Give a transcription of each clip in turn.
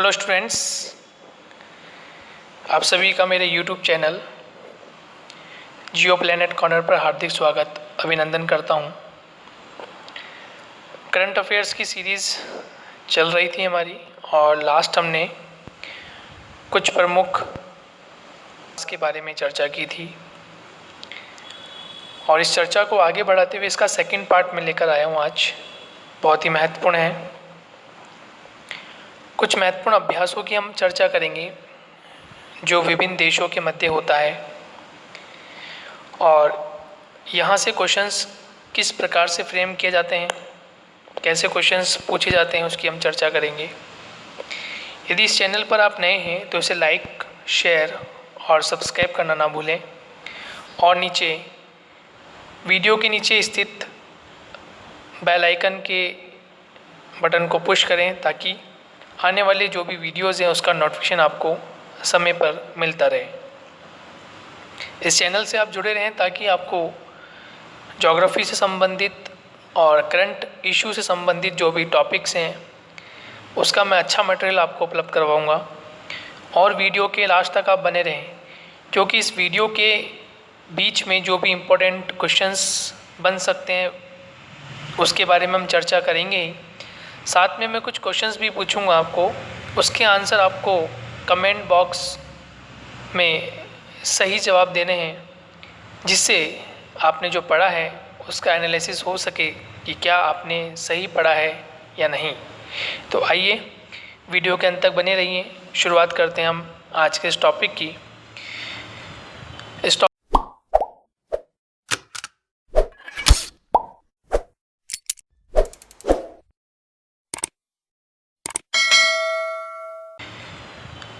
Hello students, आप सभी का मेरे यूट्यूब चैनल जियो प्लेनेट कॉर्नर पर हार्दिक स्वागत अभिनंदन करता हूं। करंट अफेयर्स की सीरीज़ चल रही थी हमारी और लास्ट हमने कुछ प्रमुख के बारे में चर्चा की थी और इस चर्चा को आगे बढ़ाते हुए इसका सेकंड पार्ट में लेकर आया हूँ आज। बहुत ही महत्वपूर्ण है। कुछ महत्वपूर्ण अभ्यासों की हम चर्चा करेंगे जो विभिन्न देशों के मध्य होता है और यहाँ से क्वेश्चंस किस प्रकार से फ्रेम किए जाते हैं, कैसे क्वेश्चंस पूछे जाते हैं, उसकी हम चर्चा करेंगे। यदि इस चैनल पर आप नए हैं तो इसे लाइक, शेयर और सब्सक्राइब करना ना भूलें और नीचे वीडियो के नीचे स्थित बेल आइकन के बटन को पुश करें ताकि आने वाले जो भी वीडियोज़ हैं उसका नोटिफिकेशन आपको समय पर मिलता रहे। इस चैनल से आप जुड़े रहें ताकि आपको ज्योग्राफी से संबंधित और करंट इशू से संबंधित जो भी टॉपिक्स हैं उसका मैं अच्छा मटेरियल आपको उपलब्ध करवाऊंगा और वीडियो के लास्ट तक आप बने रहें, क्योंकि इस वीडियो के बीच में जो भी इम्पोर्टेंट क्वेश्चंस बन सकते हैं उसके बारे में हम चर्चा करेंगे ही। साथ में मैं कुछ क्वेश्चंस भी पूछूंगा आपको, उसके आंसर आपको कमेंट बॉक्स में सही जवाब देने हैं, जिससे आपने जो पढ़ा है उसका एनालिसिस हो सके कि क्या आपने सही पढ़ा है या नहीं। तो आइए वीडियो के अंत तक बने रहिए। शुरुआत करते हैं हम आज के इस टॉपिक की।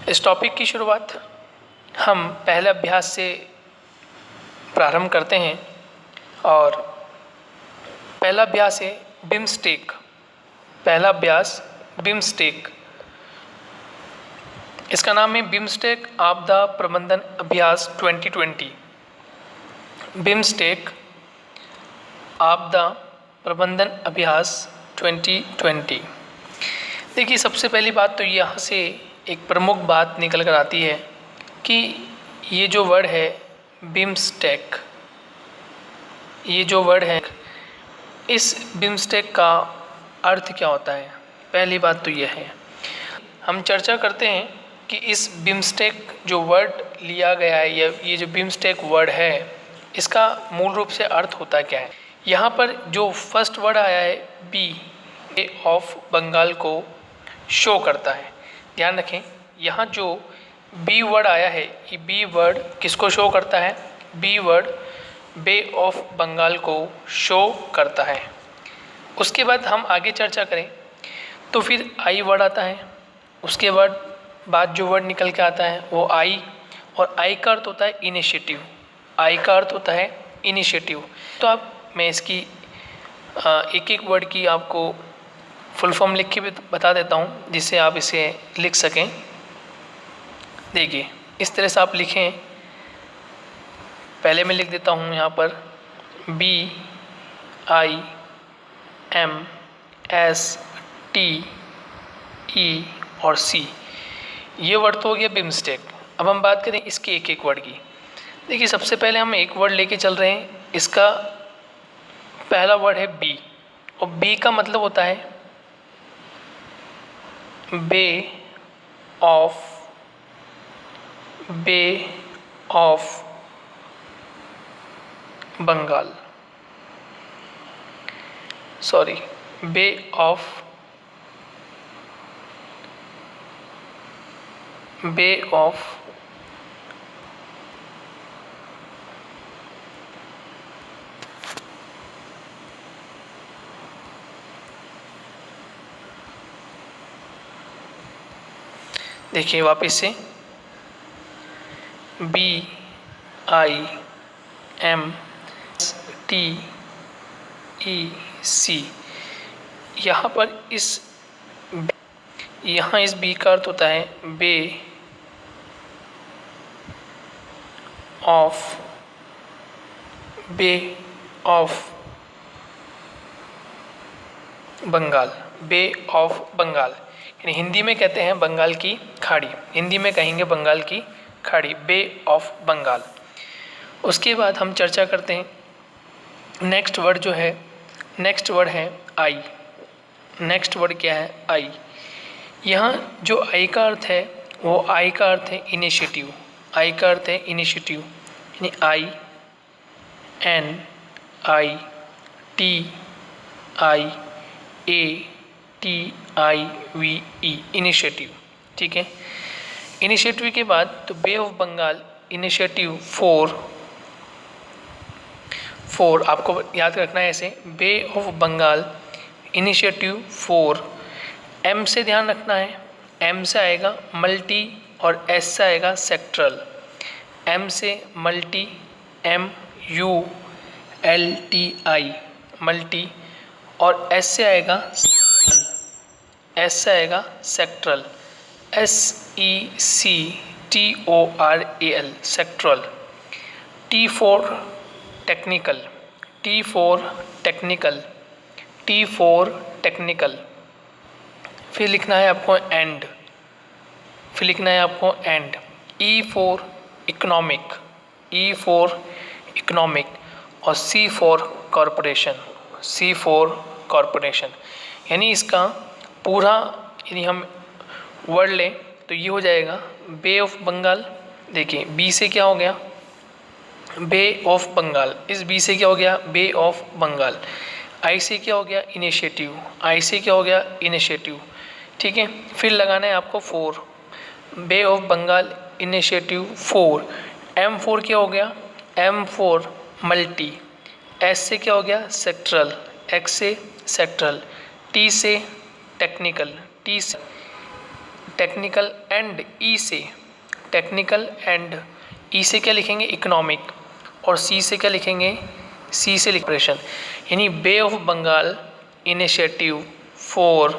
इस टॉपिक की शुरुआत हम पहले अभ्यास से प्रारंभ करते हैं और पहला अभ्यास है बिमस्टेक। पहला अभ्यास बिमस्टेक, इसका नाम है बिमस्टेक आपदा प्रबंधन अभ्यास 2020। बिमस्टेक आपदा प्रबंधन अभ्यास 2020। देखिए, सबसे पहली बात तो यहाँ से एक प्रमुख बात निकल कर आती है कि ये जो वर्ड है बिमस्टेक, ये जो वर्ड है, इस बिमस्टेक का अर्थ क्या होता है। पहली बात तो यह है, हम चर्चा करते हैं कि इस बिमस्टेक जो वर्ड लिया गया है या ये जो बिमस्टेक वर्ड है इसका मूल रूप से अर्थ होता क्या है। यहाँ पर जो फर्स्ट वर्ड आया है बे ऑफ बंगाल को शो करता है। ध्यान रखें, यहाँ जो बी वर्ड आया है, ये बी वर्ड किसको शो करता है? B word bay of Bengal को शो करता है। उसके बाद हम आगे चर्चा करें तो फिर आई वर्ड आता है। उसके बाद जो वर्ड निकल के आता है वो आई, और आई का अर्थ होता है इनिशिएटिव। आई का अर्थ होता है इनिशिएटिव। तो मैं इसकी एक एक वर्ड की आपको फुल फॉर्म लिख के भी बता देता हूँ जिससे आप इसे लिख सकें। देखिए, इस तरह से आप लिखें। पहले मैं लिख देता हूँ यहाँ पर BIMSTE और C, ये वर्ड तो हो गया बिमस्टेक। अब हम बात करें इसके एक एक वर्ड की। देखिए, सबसे पहले हम एक वर्ड लेके चल रहे हैं। इसका पहला वर्ड है बी, और बी का मतलब होता है bay of Bengal, sorry, bay of देखिए वापस से BIMSTEC। यहाँ पर इस बी का अर्थ होता है bay of Bengal, bay of Bengal. यानी हिंदी में कहते हैं बंगाल की खाड़ी, हिंदी में कहेंगे बंगाल की खाड़ी, बे ऑफ बंगाल। उसके बाद हम चर्चा करते हैं नेक्स्ट वर्ड जो है, नेक्स्ट वर्ड है आई। नेक्स्ट वर्ड क्या है? आई। यहाँ जो आई का अर्थ है वो आई का अर्थ है इनिशिएटिव। आई का अर्थ है इनिशिएटिव, यानी I N I T I A T I V E, initiative. ठीक है, इनिशिएटिव के बाद तो bay of Bengal initiative for आपको याद रखना है ऐसे, bay of Bengal initiative 4। M से ध्यान रखना है, एम से आएगा मल्टी और एस से आएगा सेक्ट्रल। एम से multi, M U L T I, multi, और एस से आएगा sectoral, S E C T O R A L, sectoral. T for technical, T for technical, T for technical. फिर लिखना है आपको एंड, फिर लिखना है आपको and. E for economic, E for economic, और C for corporation, C for corporation. यानी इसका पूरा यदि हम वर्ड लें तो ये हो जाएगा बे ऑफ बंगाल। देखिए बी से क्या हो गया? Bay of Bengal. इस बी से क्या हो गया? Bay of Bengal. आई से क्या हो गया? इनिशिएटिव। आई से क्या हो गया? इनिशिएटिव। ठीक है, फिर लगाना है आपको 4, बे ऑफ बंगाल इनिशिएटिव 4। एम 4 क्या हो गया? M 4 multi. एस से क्या हो गया? सेक्ट्रल, एक्स से सेक्ट्रल। टी से टेक्निकल, टी से टेक्निकल, एंड ई से टेक्निकल, एंड ई से क्या लिखेंगे? इकोनॉमिक, और सी से क्या लिखेंगे? सी से कॉरपोरेशन। यानी bay of Bengal initiative 4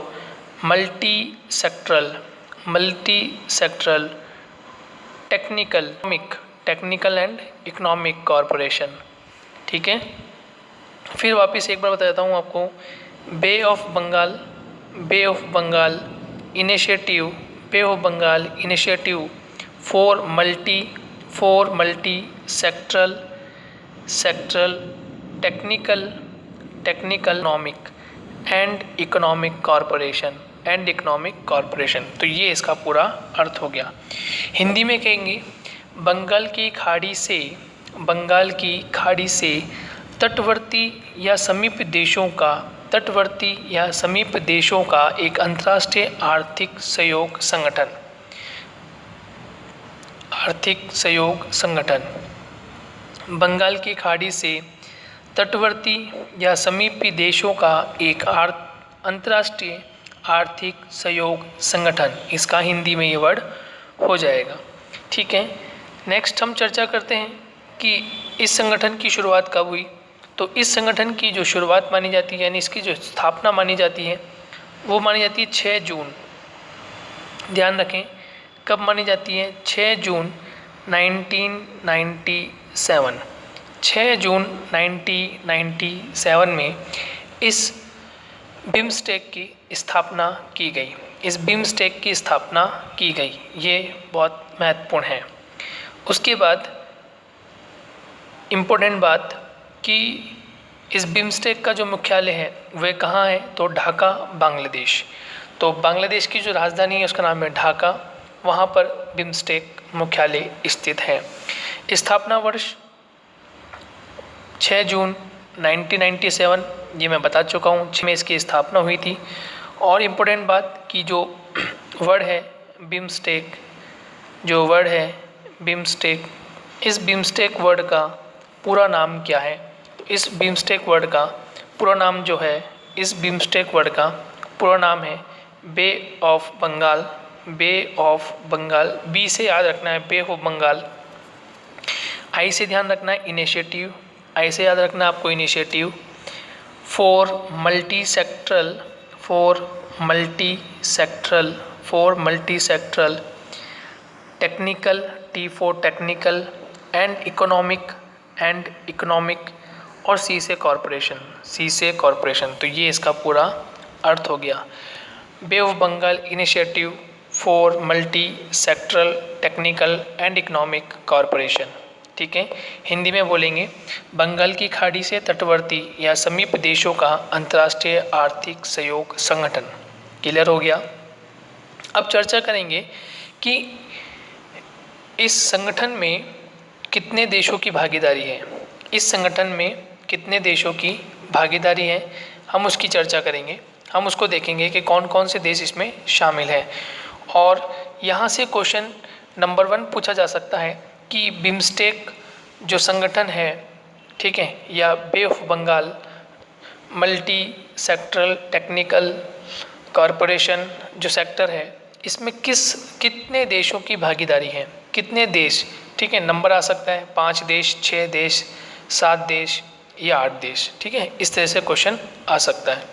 multi sectoral technical and economic corporation. ठीक है, फिर वापस एक बार बता देता हूँ आपको। Bay of Bengal initiative, bay of Bengal initiative 4 multi sectoral technical economic and economic corporation. तो ये इसका पूरा अर्थ हो गया। हिंदी में कहेंगे बंगाल की खाड़ी से तटवर्ती या समीप देशों का एक अंतर्राष्ट्रीय आर्थिक सहयोग संगठन। बंगाल की खाड़ी से तटवर्ती या समीपी देशों का एक अंतर्राष्ट्रीय आर्थिक सहयोग संगठन, इसका हिंदी में ये वर्ड हो जाएगा। ठीक है, नेक्स्ट हम चर्चा करते हैं कि इस संगठन की शुरुआत कब हुई। तो इस संगठन की जो शुरुआत मानी जाती है, यानी इसकी जो स्थापना मानी जाती है, वो मानी जाती है 6 जून। ध्यान रखें कब मानी जाती है? 6 जून 1997। 6 जून 1997 में इस बिम्स्टेक की स्थापना की गई। ये बहुत महत्वपूर्ण है। उसके बाद इम्पोर्टेंट बात कि इस बिम्स्टेक का जो मुख्यालय है वह कहाँ है? तो ढाका, बांग्लादेश। तो बांग्लादेश की जो राजधानी है उसका नाम है ढाका, वहाँ पर बिम्स्टेक मुख्यालय स्थित है। स्थापना वर्ष 6 जून 1997, ये मैं बता चुका हूँ, 6 में इसकी स्थापना हुई थी। और इम्पोर्टेंट बात कि जो वर्ड है बिम्स्टेक, इस बिम्स्टेक वर्ड का पूरा नाम क्या है? तो इस बिम्स्टेक वर्ड का पूरा नाम जो है, इस बिम्स्टेक वर्ड का पूरा नाम है बे ऑफ बंगाल। बी से याद रखना है बे ऑफ बंगाल। आई से ध्यान रखना है इनिशिएटिव, आई से याद रखना है आपको initiative. 4 multi sectoral technical, T4 technical and economic, और सी से कॉरपोरेशन। तो ये इसका पूरा अर्थ हो गया। Bay of Bengal initiative for multi sectoral technical and economic corporation. ठीक है, हिंदी में बोलेंगे बंगाल की खाड़ी से तटवर्ती या समीप देशों का अंतर्राष्ट्रीय आर्थिक सहयोग संगठन। क्लियर हो गया। अब चर्चा करेंगे कि इस संगठन में कितने देशों की भागीदारी है। इस संगठन में कितने देशों की भागीदारी है, हम उसकी चर्चा करेंगे। हम उसको देखेंगे कि कौन कौन से देश इसमें शामिल हैं। और यहाँ से क्वेश्चन नंबर 1 पूछा जा सकता है कि बिम्स्टेक जो संगठन है, ठीक है, या bay of Bengal multi sectoral technical corporation जो सेक्टर है, इसमें कितने देशों की भागीदारी है, कितने देश। ठीक है, नंबर आ सकता है 5 देश, 6 देश, 7 देश या 8 देश। ठीक है, इस तरह से क्वेश्चन आ सकता है।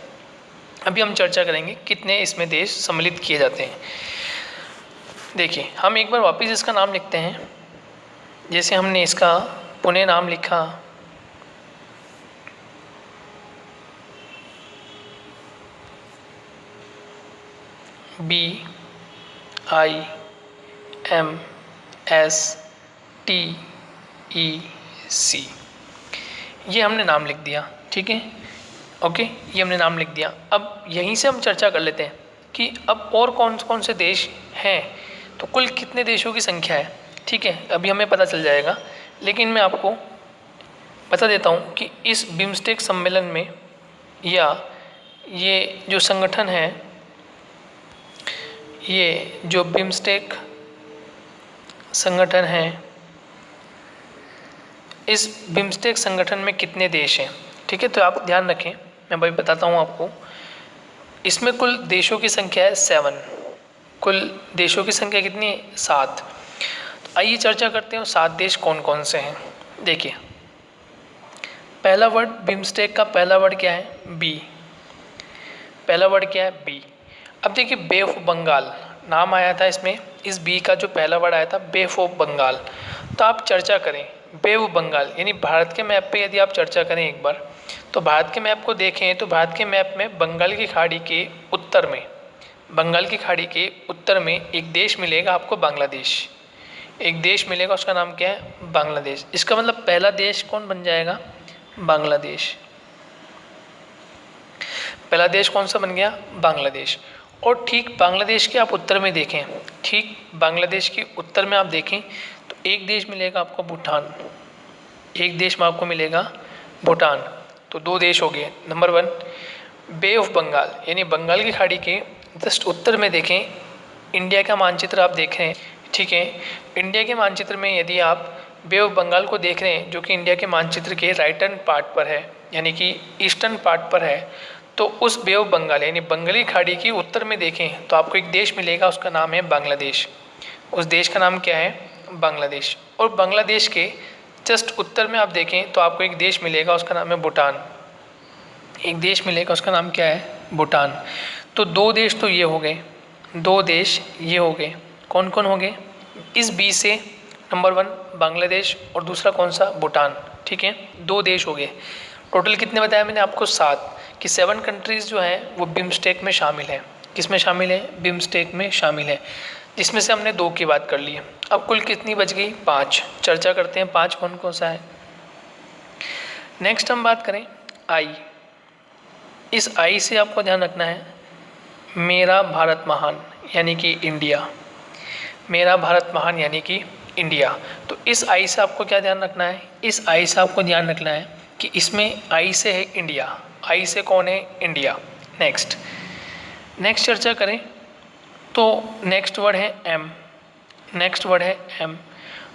अभी हम चर्चा करेंगे कितने इसमें देश सम्मिलित किए जाते हैं। देखिए, हम एक बार वापस इसका नाम लिखते हैं। जैसे हमने इसका पुणे नाम लिखा, BIMSTEC, ये हमने नाम लिख दिया। ठीक है, ओके, ये हमने नाम लिख दिया। अब यहीं से हम चर्चा कर लेते हैं कि अब और कौन कौन से देश हैं, तो कुल कितने देशों की संख्या है। ठीक है, अभी हमें पता चल जाएगा, लेकिन मैं आपको बता देता हूँ कि इस बिम्स्टेक सम्मेलन में या ये जो संगठन है, ये जो बिम्स्टेक संगठन है, इस बिम्स्टेक संगठन में कितने देश हैं। ठीक है, तो आप ध्यान रखें, मैं भाई बताता हूँ आपको। इसमें कुल देशों की संख्या है 7। कुल देशों की संख्या कितनी है? 7। तो आइए चर्चा करते हैं 7 देश कौन कौन से हैं। देखिए, पहला वर्ड बिम्स्टेक का पहला वर्ड क्या है? बी। पहला वर्ड क्या है? बी। अब देखिए, बे ऑफ बंगाल नाम आया था इसमें, इस बी का जो पहला वर्ड आया था बे ऑफ बंगाल। तो आप चर्चा करें बे ऑफ बंगाल, यानी भारत के मैप पे यदि आप चर्चा करें एक बार, तो भारत के मैप को देखें तो भारत के मैप में बंगाल की खाड़ी के उत्तर में, बंगाल की खाड़ी के उत्तर में एक देश मिलेगा आपको, बांग्लादेश। एक देश मिलेगा, उसका नाम क्या है? बांग्लादेश। इसका मतलब पहला देश कौन बन जाएगा? बांग्लादेश। पहला देश कौन सा बन गया? बांग्लादेश। और ठीक बांग्लादेश के आप उत्तर में देखें, ठीक बांग्लादेश के उत्तर में आप देखें तो एक देश मिलेगा आपको, भूटान। एक देश में आपको मिलेगा भूटान। तो 2 देश हो गए। नंबर 1 बे ऑफ बंगाल, यानी बंगाल की खाड़ी के जस्ट उत्तर में देखें, इंडिया का मानचित्र आप देख रहे हैं। ठीक है, इंडिया के मानचित्र में यदि आप बे ऑफ बंगाल को देख रहे हैं, जो कि इंडिया के मानचित्र के राइट हैंड पार्ट पर है, यानी कि ईस्टर्न पार्ट पर है, तो उस बे ऑफ बंगाल यानी बंगाली खाड़ी के उत्तर में देखें तो आपको एक देश मिलेगा, उसका नाम है बांग्लादेश। उस देश का नाम क्या है? बांग्लादेश। और बांग्लादेश के जस्ट उत्तर में आप देखें तो आपको एक देश मिलेगा, उसका नाम है भूटान। एक देश मिलेगा, उसका नाम क्या है? भूटान। तो 2 देश तो ये हो गए, 2 देश ये हो गए। कौन कौन हो गए? इस बी से नंबर 1 बांग्लादेश और दूसरा कौन सा? भूटान। ठीक है, 2 देश हो गए। टोटल कितने बताया मैंने आपको? 7, कि 7 कंट्रीज़ जो हैं वो बिम्स्टेक में शामिल है। किस में शामिल है? बिम्स्टेक में शामिल है, जिसमें से हमने 2 की बात कर ली है। अब कुल कितनी बच गई? 5। चर्चा करते हैं 5 कौन कौन सा है। नेक्स्ट हम बात करें आई। इस आई से आपको ध्यान रखना है मेरा भारत महान, यानी कि इंडिया। मेरा भारत महान यानी कि इंडिया। तो इस आई से आपको क्या ध्यान रखना है? इस आई से आपको ध्यान रखना है कि इसमें आई से है इंडिया। आई से कौन है? इंडिया। नेक्स्ट चर्चा करें तो नेक्स्ट वर्ड है एम। नेक्स्ट वर्ड है एम,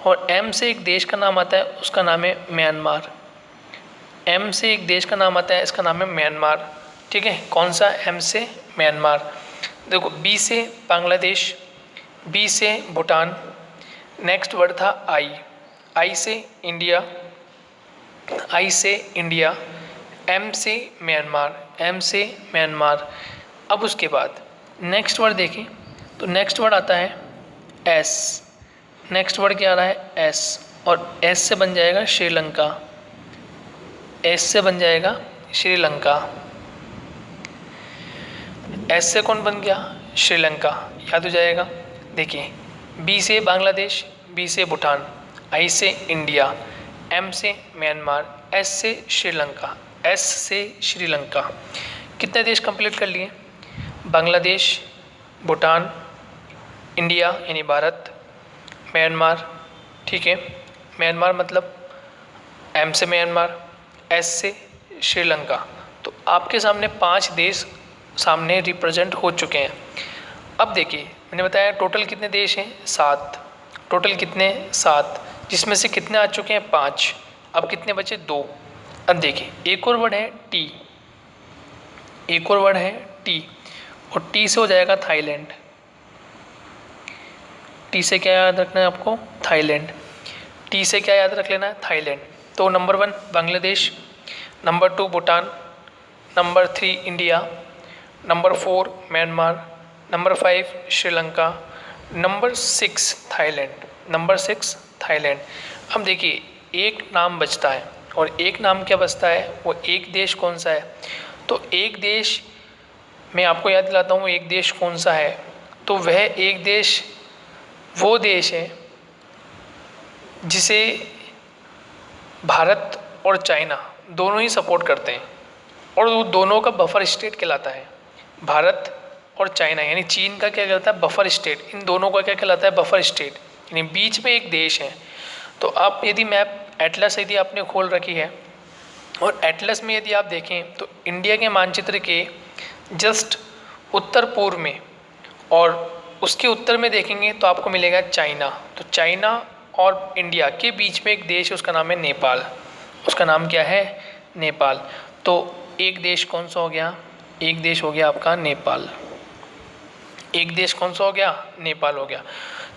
और एम से एक देश का नाम आता है, उसका नाम है म्यांमार। एम से एक देश का नाम आता है, इसका नाम है म्यांमार। ठीक है, कौन सा? एम से म्यांमार। देखो, बी से बांग्लादेश, बी से भूटान। नेक्स्ट वर्ड था आई। आई से इंडिया, आई से इंडिया। एम से म्यांमार, एम से म्यांमार। अब उसके बाद नेक्स्ट वर्ड देखें तो नेक्स्ट वर्ड आता है एस। नेक्स्ट वर्ड क्या आ रहा है? एस, और एस से बन जाएगा श्रीलंका। एस से बन जाएगा श्रीलंका। एस से कौन बन गया, श्रीलंका, याद हो जाएगा। देखिए बी से बांग्लादेश, बी से भूटान, आई से इंडिया, एम से म्यांमार, एस से श्रीलंका, एस से श्रीलंका। कितने देश कंप्लीट कर लिए, बांग्लादेश, भूटान, इंडिया यानी भारत, म्यांमार, ठीक है, म्यांमार मतलब एम से म्यांमार, एस से श्रीलंका। तो आपके सामने 5 देश सामने रिप्रेजेंट हो चुके हैं। अब देखिए मैंने बताया टोटल कितने देश हैं, 7, टोटल कितने 7, जिसमें से कितने आ चुके हैं 5, अब कितने बचे 2। अब देखिए एक और वर्ड है टी, एक और वर्ड है टी, और टी से हो जाएगा थाईलैंड। टी से क्या याद रखना है आपको, थाईलैंड। टी से क्या याद रख लेना है, थाईलैंड। तो number 1 Bangladesh, number 2 Bhutan, number 3 India, number 4 Myanmar, number 5 Sri Lanka, number 6 Thailand, number 6 Thailand. अब देखिए एक नाम बचता है, और एक नाम क्या बचता है, वो एक देश कौन सा है। तो एक देश मैं आपको याद दिलाता हूँ, एक देश कौन सा है, तो वह एक देश वो देश है जिसे भारत और चाइना दोनों ही सपोर्ट करते हैं, और वो दोनों का बफर स्टेट कहलाता है। भारत और चाइना यानी चीन का क्या कहलाता है, बफर स्टेट, इन दोनों का क्या कहलाता है, बफर स्टेट, यानी बीच में एक देश है। तो आप यदि मैप एटलस यदि आपने खोल रखी है, और एटलस में यदि आप देखें तो इंडिया के मानचित्र के जस्ट उत्तर पूर्व में और उसके उत्तर में देखेंगे तो आपको मिलेगा चाइना। तो चाइना और इंडिया के बीच में एक देश है, उसका नाम है नेपाल, उसका नाम क्या है, नेपाल। तो एक देश कौन सा हो गया, एक देश हो गया आपका नेपाल, एक देश कौन सा हो गया, नेपाल हो गया।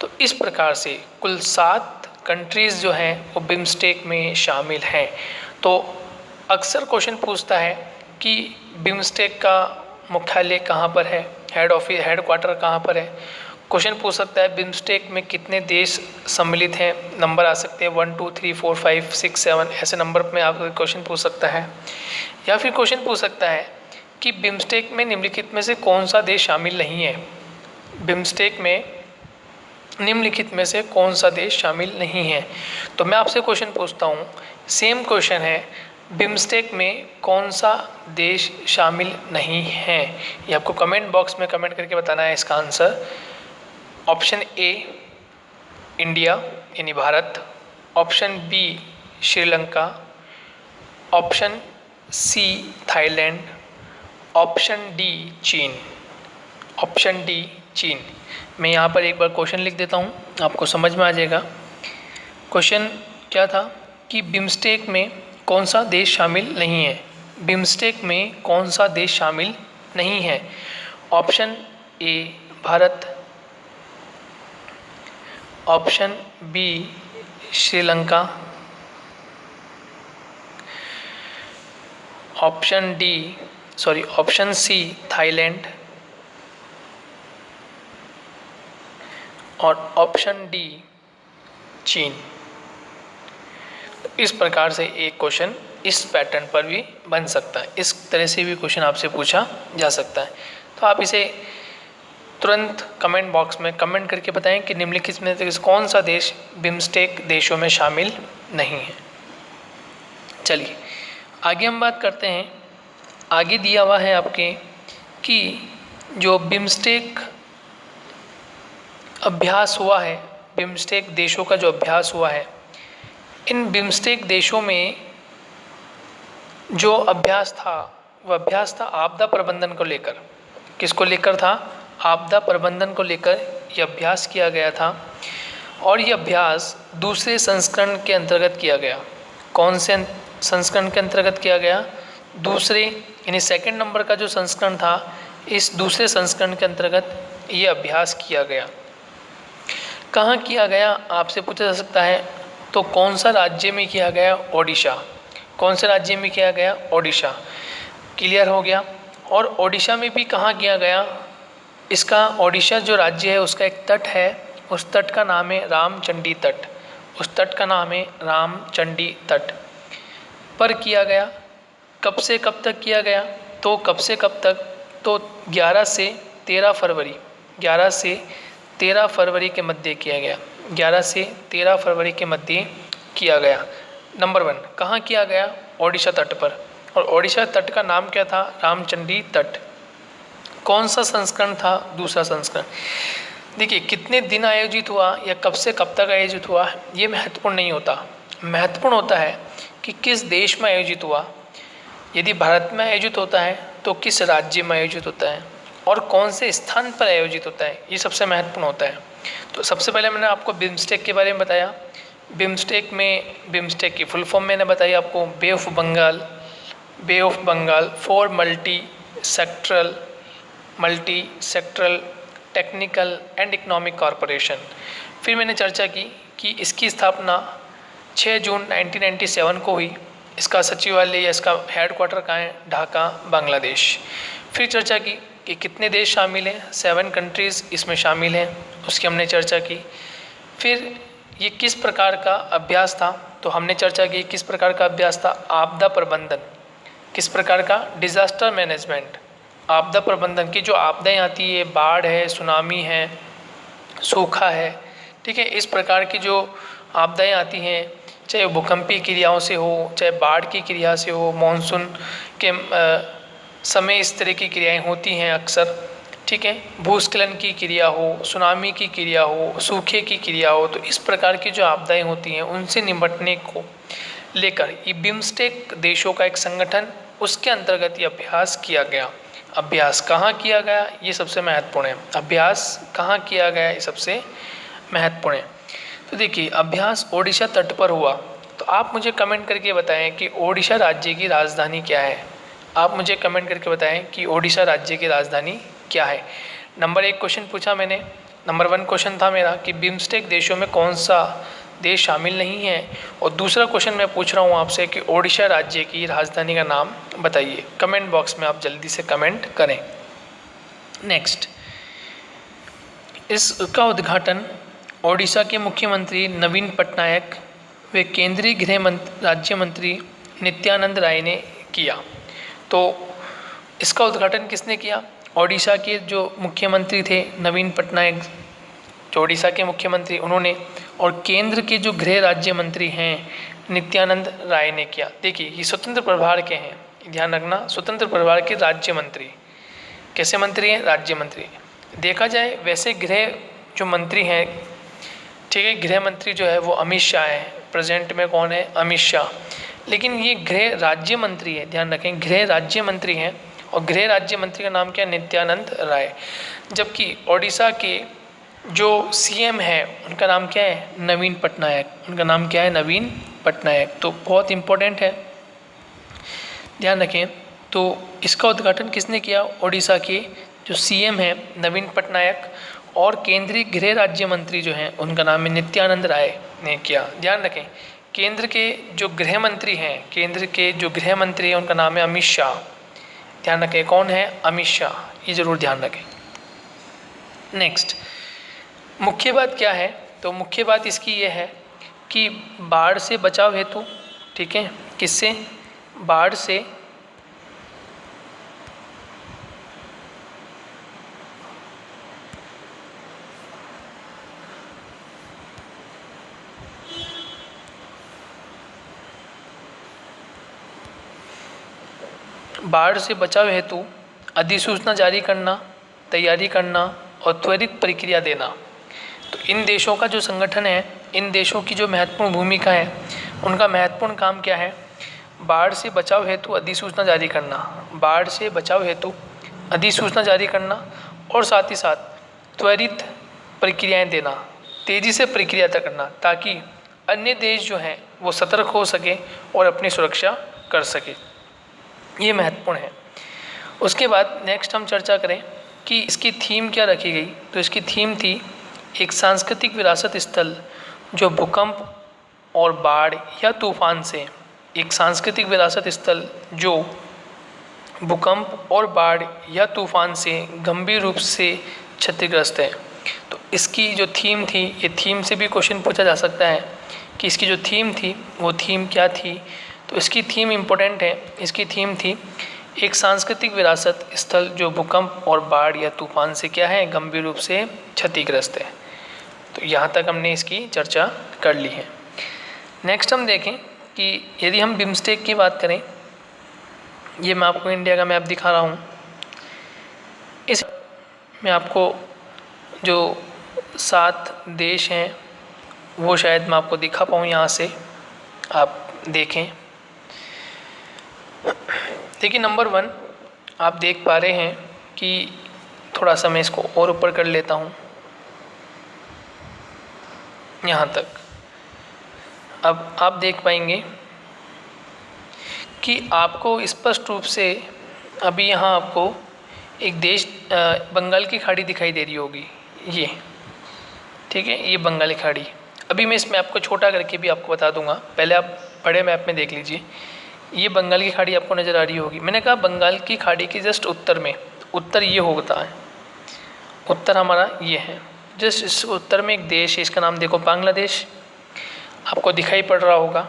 तो इस प्रकार से कुल 7 कंट्रीज़ जो हैं वो बिम्स्टेक में शामिल हैं। तो अक्सर क्वेश्चन पूछता है कि बिम्स्टेक का मुख्यालय कहाँ पर है, हेड क्वार्टर कहाँ पर है। क्वेश्चन पूछ सकता है बिम्स्टेक में कितने देश सम्मिलित हैं, नंबर आ सकते हैं 1 2 3 4 5 6 7, ऐसे नंबर में आपको क्वेश्चन पूछ सकता है। या फिर क्वेश्चन पूछ सकता है कि बिम्स्टेक में निम्नलिखित में से कौन सा देश शामिल नहीं है, बिम्स्टेक में निम्नलिखित में से कौन सा देश शामिल नहीं है। तो मैं आपसे क्वेश्चन पूछता हूँ, सेम क्वेश्चन है, बिम्स्टेक में कौन सा देश शामिल नहीं है, ये आपको कमेंट बॉक्स में कमेंट करके बताना है इसका आंसर। ऑप्शन ए इंडिया यानी Bharat, option B Sri Lanka, option C Thailand, option D चीन, ऑप्शन डी चीन। मैं यहाँ पर एक बार क्वेश्चन लिख देता हूँ, आपको समझ में आ जाएगा। क्वेश्चन क्या था कि बिम्स्टेक में कौन सा देश शामिल नहीं है, बिम्स्टेक में कौन सा देश शामिल नहीं है। Option A Bharat, option B Sri Lanka, option C Thailand, और ऑप्शन डी चीन। इस प्रकार से एक क्वेश्चन इस पैटर्न पर भी बन सकता है, इस तरह से भी क्वेश्चन आपसे पूछा जा सकता है। तो आप इसे तुरंत कमेंट बॉक्स में कमेंट करके बताएं कि निम्नलिखित में से कौन सा देश बिम्स्टेक देशों में शामिल नहीं है। चलिए आगे हम बात करते हैं। आगे दिया हुआ है आपके कि जो बिम्स्टेक अभ्यास हुआ है, बिम्स्टेक देशों का जो अभ्यास हुआ है, इन बिम्स्टेक देशों में जो अभ्यास था वह अभ्यास था आपदा प्रबंधन को लेकर। किसको लेकर था, आपदा प्रबंधन को लेकर यह अभ्यास किया गया था। और यह अभ्यास दूसरे संस्करण के अंतर्गत किया गया। कौन से संस्करण के अंतर्गत किया गया, दूसरे यानी सेकंड नंबर का जो संस्करण था, इस दूसरे संस्करण के अंतर्गत ये अभ्यास किया गया। कहाँ किया गया आपसे पूछा जा सकता है, तो कौन सा राज्य में किया गया, ओडिशा। कौन से राज्य में किया गया, ओडिशा। क्लियर हो गया। और ओडिशा में भी कहाँ किया गया, इसका ओडिशा जो राज्य है उसका एक तट है, उस तट का नाम है रामचंडी तट, उस तट का नाम है रामचंडी तट पर किया गया। कब से कब तक किया गया, तो कब से कब तक, तो 11 से 13 फरवरी 11 से 13 फरवरी के मध्य किया गया। 11 से 13 फरवरी के मध्य किया गया। नंबर 1 कहाँ किया गया? ओडिशा तट पर। और ओडिशा तट का नाम क्या था? रामचंडी तट। कौन सा संस्करण था? दूसरा संस्करण। देखिए कितने दिन आयोजित हुआ या कब से कब तक आयोजित हुआ ये महत्वपूर्ण नहीं होता। महत्वपूर्ण होता है कि किस देश में आयोजित हुआ। यदि भारत में आयोजित होता है तो किस राज्य में आयोजित होता है और कौन से स्थान पर आयोजित होता है, ये सबसे महत्वपूर्ण होता है। तो सबसे पहले मैंने आपको बिम्स्टेक के बारे में बताया। बिम्स्टेक की फुल फॉर्म मैंने बताई आपको, bay of Bengal for multi sectoral technical and economic corporation. फिर मैंने चर्चा की कि इसकी स्थापना 6 जून 1997 को हुई। इसका सचिवालय या इसका हेडक्वार्टर कहाँ है? ढाका, बांग्लादेश। फिर चर्चा की कि कितने देश शामिल हैं? 7 कंट्रीज़ इसमें शामिल हैं, उसकी हमने चर्चा की। फिर ये किस प्रकार का अभ्यास था? तो हमने चर्चा की किस प्रकार का अभ्यास था? आपदा प्रबंधन। किस प्रकार का? Disaster management. आपदा प्रबंधन की जो आपदाएं आती है, बाढ़ है, सुनामी है, सूखा है, ठीक है, इस प्रकार की जो आपदाएं आती हैं, चाहे भूकंपीय क्रियाओं से हो, चाहे बाढ़ की क्रिया से हो, मानसून के समय इस तरह की क्रियाएं होती हैं अक्सर, ठीक है, भूस्खलन की क्रिया हो, सुनामी की क्रिया हो, सूखे की क्रिया हो, तो इस प्रकार की जो आपदाएं होती हैं उनसे निपटने को लेकर ये बिम्स्टेक देशों का एक संगठन, उसके अंतर्गत ये अभ्यास किया गया। अभ्यास कहाँ किया गया? ये सबसे महत्वपूर्ण है। अभ्यास कहाँ किया गया? ये सबसे महत्वपूर्ण है। तो देखिए अभ्यास ओडिशा तट पर हुआ। तो आप मुझे कमेंट करके बताएं कि ओडिशा राज्य की राजधानी क्या है। आप मुझे कमेंट करके बताएं कि ओडिशा राज्य की राजधानी क्या है। नंबर 1 क्वेश्चन पूछा मैंने। नंबर 1 क्वेश्चन था मेरा कि बिम्स्टेक देशों में कौन सा देश शामिल नहीं है। और दूसरा क्वेश्चन मैं पूछ रहा हूँ आपसे कि ओडिशा राज्य की राजधानी का नाम बताइए। कमेंट बॉक्स में आप जल्दी से कमेंट करें। नेक्स्ट, इसका उद्घाटन ओडिशा के मुख्यमंत्री नवीन पटनायक व केंद्रीय गृह राज्य मंत्री नित्यानंद राय ने किया। तो इसका उद्घाटन किसने किया? ओडिशा के जो मुख्यमंत्री थे नवीन पटनायक, जो ओडिशा के मुख्यमंत्री, उन्होंने, और केंद्र के जो गृह राज्य मंत्री हैं नित्यानंद राय ने किया। देखिए ये स्वतंत्र प्रभार के हैं, ध्यान रखना, स्वतंत्र प्रभार के राज्य मंत्री। कैसे मंत्री हैं? राज्य मंत्री। देखा जाए वैसे गृह जो मंत्री हैं, ठीक है, गृह मंत्री जो है वो अमित शाह है, प्रेजेंट में कौन है? अमित शाह। लेकिन ये गृह राज्य मंत्री है, ध्यान रखें, गृह राज्य मंत्री हैं। और गृह राज्य मंत्री का नाम क्या है? नित्यानंद राय। जबकि ओडिशा के जो सीएम है उनका नाम क्या है? नवीन पटनायक। उनका नाम क्या है? नवीन पटनायक। तो बहुत इम्पोर्टेंट है, ध्यान रखें। तो इसका उद्घाटन किसने किया? ओडिशा के जो सीएम है नवीन पटनायक, और केंद्रीय गृह राज्य मंत्री जो हैं उनका नाम है नित्यानंद राय ने किया। ध्यान रखें, केंद्र के जो गृह मंत्री हैं, केंद्र के जो गृह मंत्री हैं उनका नाम है अमित शाह। ध्यान रखें, कौन है? अमित शाह, ये जरूर ध्यान रखें। नेक्स्ट, मुख्य बात क्या है? तो मुख्य बात इसकी ये है कि बाढ़ से बचाव हेतु, ठीक है, किससे? बाढ़ से बचाव हेतु अधिसूचना जारी करना, तैयारी करना और त्वरित प्रक्रिया देना। तो इन देशों का जो संगठन है, इन देशों की जो महत्वपूर्ण भूमिका है, उनका महत्वपूर्ण काम क्या है? बाढ़ से बचाव हेतु अधिसूचना जारी करना, बाढ़ से बचाव हेतु अधिसूचना जारी करना, और साथ ही साथ त्वरित प्रक्रियाएं देना, तेज़ी से प्रक्रिया तय करना, ताकि अन्य देश जो हैं वो सतर्क हो सके और अपनी सुरक्षा कर सके। ये महत्वपूर्ण है। उसके बाद नेक्स्ट हम चर्चा करें कि इसकी थीम क्या रखी गई। तो इसकी थीम थी एक सांस्कृतिक विरासत स्थल जो भूकंप और बाढ़ या तूफान से, एक सांस्कृतिक विरासत स्थल जो भूकंप और बाढ़ या तूफान से गंभीर रूप से क्षतिग्रस्त है। तो इसकी जो थीम थी, ये थीम से भी क्वेश्चन पूछा जा सकता है कि इसकी जो थीम थी वो थीम क्या थी। तो इसकी थीम इम्पोर्टेंट है। इसकी थीम थी एक सांस्कृतिक विरासत स्थल जो भूकंप और बाढ़ या तूफान से क्या है, गंभीर रूप से क्षतिग्रस्त है। तो यहाँ तक हमने इसकी चर्चा कर ली है। नेक्स्ट हम देखें कि यदि हम बिम्स्टेक की बात करें, ये मैं आपको इंडिया का मैप दिखा रहा हूँ। इस में आपको जो 7 देश हैं वो शायद मैं आपको दिखा पाऊँ, यहाँ से आप देखें। देखिए नंबर 1 आप देख पा रहे हैं कि थोड़ा सा मैं इसको और ऊपर कर लेता हूँ, यहाँ तक। अब आप देख पाएंगे कि आपको स्पष्ट रूप से अभी यहाँ आपको एक देश बंगाल की खाड़ी दिखाई दे रही होगी, ये ठीक है, ये बंगाल की खाड़ी। अभी मैं इस मैप को छोटा करके भी आपको बता दूंगा, पहले आप बड़े मैप में देख लीजिए। ये बंगाल की खाड़ी आपको नज़र आ रही होगी। मैंने कहा बंगाल की खाड़ी के जस्ट उत्तर में, उत्तर ये होता है, उत्तर हमारा ये है। जस्ट इस उत्तर में एक देश है, इसका नाम देखो बांग्लादेश, आपको दिखाई पड़ रहा होगा।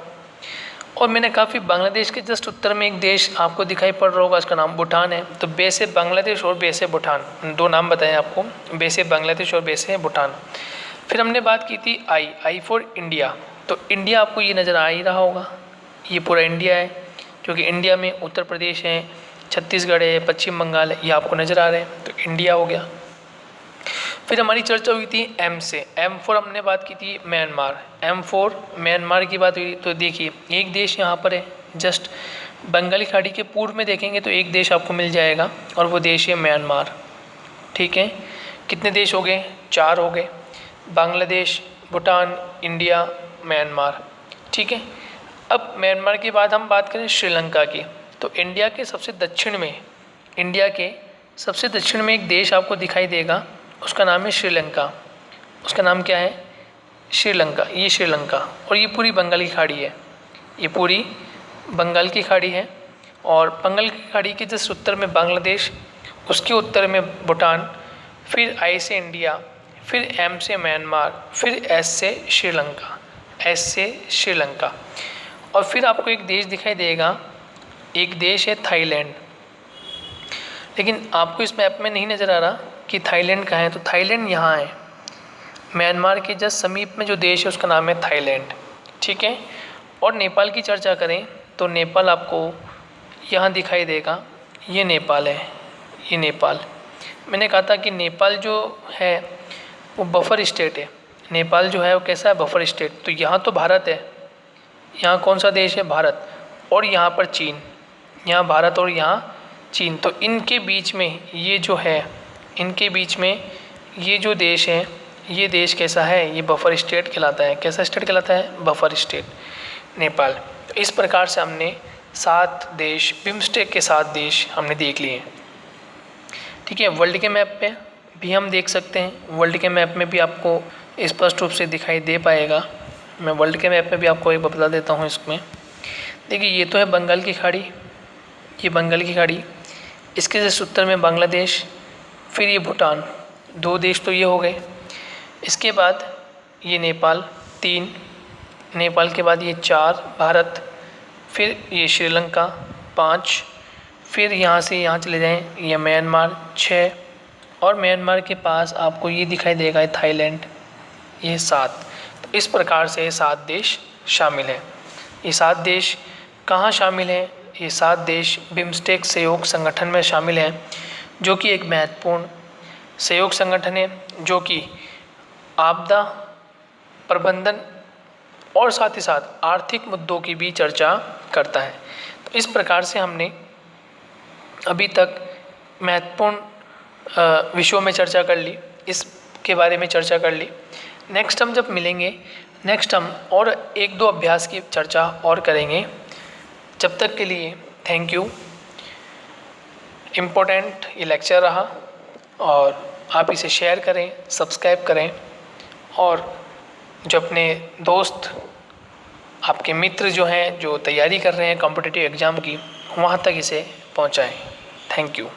और मैंने कहा फिर बांग्लादेश के जस्ट उत्तर में एक देश आपको दिखाई पड़ रहा होगा, इसका नाम भूटान है। तो बेस है बांग्लादेश और बेस है भूटान, 2 नाम बताएं आपको, बेस है बांग्लादेश और बेस है भूटान। फिर हमने बात की थी आई फॉर इंडिया। तो इंडिया आपको ये नज़र आ ही रहा होगा, ये पूरा इंडिया है, क्योंकि इंडिया में उत्तर प्रदेश है, छत्तीसगढ़ है, पश्चिम बंगाल है, ये आपको नज़र आ रहे हैं, तो इंडिया हो गया। फिर हमारी चर्चा हुई थी एम से, एम फॉर हमने बात की थी म्यांमार, एम फॉर म्यांमार की बात हुई। तो देखिए एक देश यहाँ पर है, जस्ट बंगाली खाड़ी के पूर्व में देखेंगे तो एक देश आपको मिल जाएगा, और वो देश है म्यांमार। ठीक है, कितने देश हो गए, 4 हो गए, बांग्लादेश, भूटान, इंडिया, म्यांमार। ठीक है, अब म्यांमार के बाद हम बात करें श्रीलंका की। तो इंडिया के सबसे दक्षिण में, इंडिया के सबसे दक्षिण में एक देश आपको दिखाई देगा, उसका नाम है श्रीलंका। उसका नाम क्या है, श्रीलंका, ये श्रीलंका। और ये पूरी बंगाल की खाड़ी है, ये पूरी बंगाल की खाड़ी है। और बंगाल की खाड़ी के जस्ट उत्तर में बांग्लादेश, उसके उत्तर में भूटान, फिर आई से इंडिया, फिर एम से म्यांमार, फिर एस से श्रीलंका, एस से श्रीलंका। और फिर आपको एक देश दिखाई देगा, एक देश है थाईलैंड। लेकिन आपको इस मैप में नहीं नज़र आ रहा कि थाईलैंड कहाँ है, तो थाईलैंड यहाँ है, म्यांमार के जस्ट समीप में जो देश है उसका नाम है थाईलैंड। ठीक है, और नेपाल की चर्चा करें तो नेपाल आपको यहाँ दिखाई देगा, ये नेपाल है, ये नेपाल। मैंने कहा था कि नेपाल जो है वो बफर स्टेट है, नेपाल जो है वो कैसा है, बफर स्टेट। तो यहाँ तो भारत है, यहाँ कौन सा देश है, भारत, और यहाँ पर चीन, यहाँ भारत और यहाँ चीन। तो इनके बीच में ये जो है, इनके बीच में ये जो देश है, ये देश कैसा है, ये बफर स्टेट कहलाता है। कैसा स्टेट कहलाता है, बफर स्टेट, नेपाल। तो इस प्रकार से हमने 7 देश, बिम्स्टेक के 7 देश हमने देख लिए। ठीक है, वर्ल्ड के मैप पे भी हम देख सकते हैं, वर्ल्ड के मैप में भी आपको स्पष्ट रूप से दिखाई दे पाएगा। मैं वर्ल्ड के मैप में भी आपको एक बता देता हूँ इसमें। देखिए ये तो है बंगाल की खाड़ी, ये बंगाल की खाड़ी, इसके जस्ट उत्तर में बांग्लादेश, फिर ये भूटान, 2 देश तो ये हो गए। इसके बाद ये नेपाल 3, नेपाल के बाद ये 4 भारत, फिर ये श्रीलंका 5, फिर यहाँ से यहाँ चले जाएं ये म्यांमार 6, और म्यांमार के पास आपको ये दिखाई देगा थाईलैंड, ये 7। तो इस प्रकार से 7 देश शामिल हैं। ये 7 देश कहाँ शामिल हैं, ये 7 देश बिम्स्टेक सहयोग संगठन में शामिल हैं, जो कि एक महत्वपूर्ण सहयोग संगठन है, जो कि आपदा प्रबंधन और साथ ही साथ आर्थिक मुद्दों की भी चर्चा करता है। तो इस प्रकार से हमने अभी तक महत्वपूर्ण विषयों में चर्चा कर ली, इसके बारे में चर्चा कर ली। नेक्स्ट हम जब मिलेंगे, नेक्स्ट हम और 1-2 अभ्यास की चर्चा और करेंगे। जब तक के लिए थैंक यू। इम्पोर्टेंट ये लेक्चर रहा, और आप इसे शेयर करें, सब्सक्राइब करें, और जो अपने दोस्त, आपके मित्र जो हैं, जो तैयारी कर रहे हैं कॉम्पिटिटिव एग्ज़ाम की, वहाँ तक इसे पहुँचाएं। Thank you.